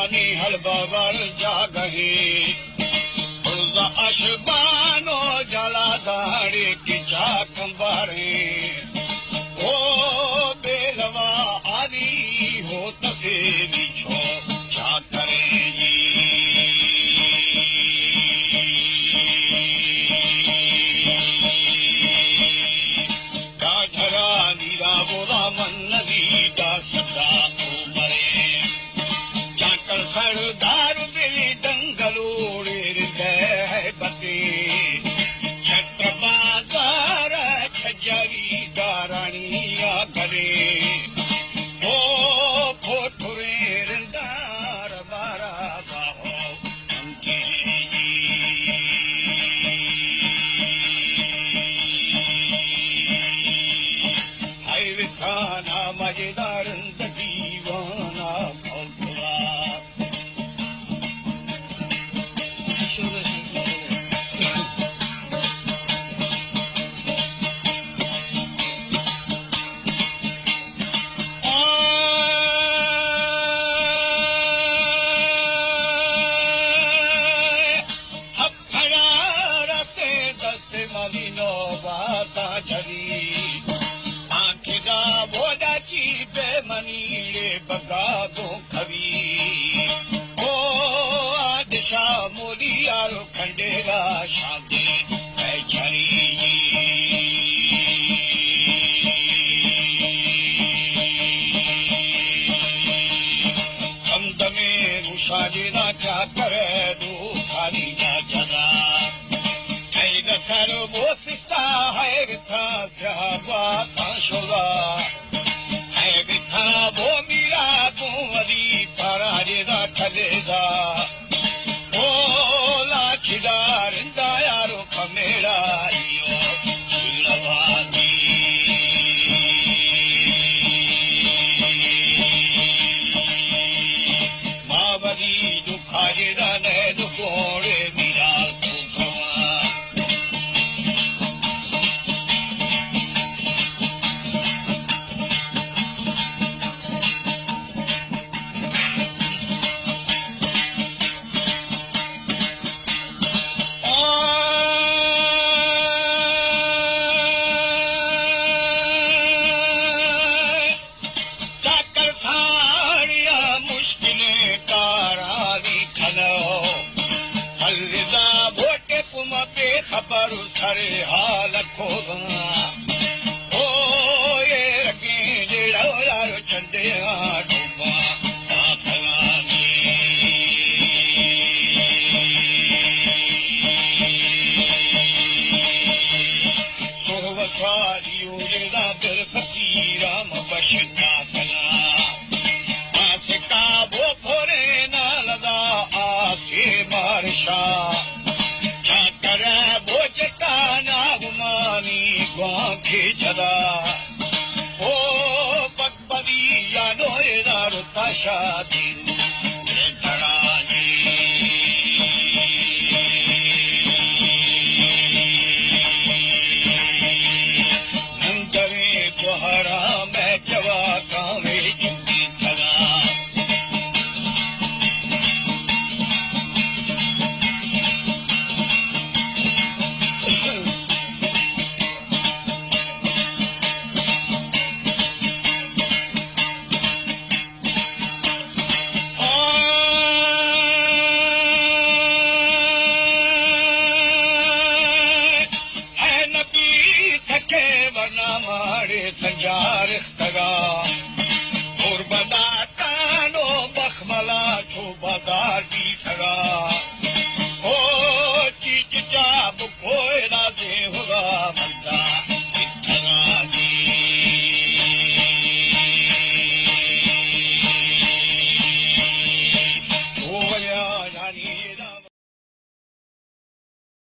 जवानी हलबावर जा गही अशबानो जला दाड़े की कंबारे ओ बेलवा आरी हो तसेरी छो क्या करेगी काझरा नीरा बोरा मन नदी का सदा मरे जाकर सरदार बिली दंगलोड़े बते छत्रबादार छजरी दारणिया करे ओ फोठुरे रंदार बारा बाहो अंके हाय विखाना मजेदार दीवाना भौतवा मनीरे बगादो खवी ओ आदिशा मोदी यारो खंडेरा शादी पैचरी हमद में मुशाजिदा क्या करे दो खाली ना जगा कई दफर वो सिस्ता है विथा स्याबा काशोगा वो मीरा तू वरी पराजेदा ठलेदा ओ लाछीदार इंदा यारो कमेड़ा इयो लवादी मावरी दुखाजेदा ने दुकोड़े मीरा तू कवा खबर सारे हाल खोगा ओ ये रखी जेड़ा यार चंदे डूबा सोवसारियो जेड़ा दिल फकीरा मबशता सना आसिका वो फोरे ना लगा आसे बारिशा वो चट्टाना गुमानी ग्वांखे जदा ओ पकपदी यानो एदारो ताशा दिन धड़ानी नंदरे कोहरा मैं जवा कावे चुकी थगा संजार तगा और बदा कानो बखमला छो बाजार की सगा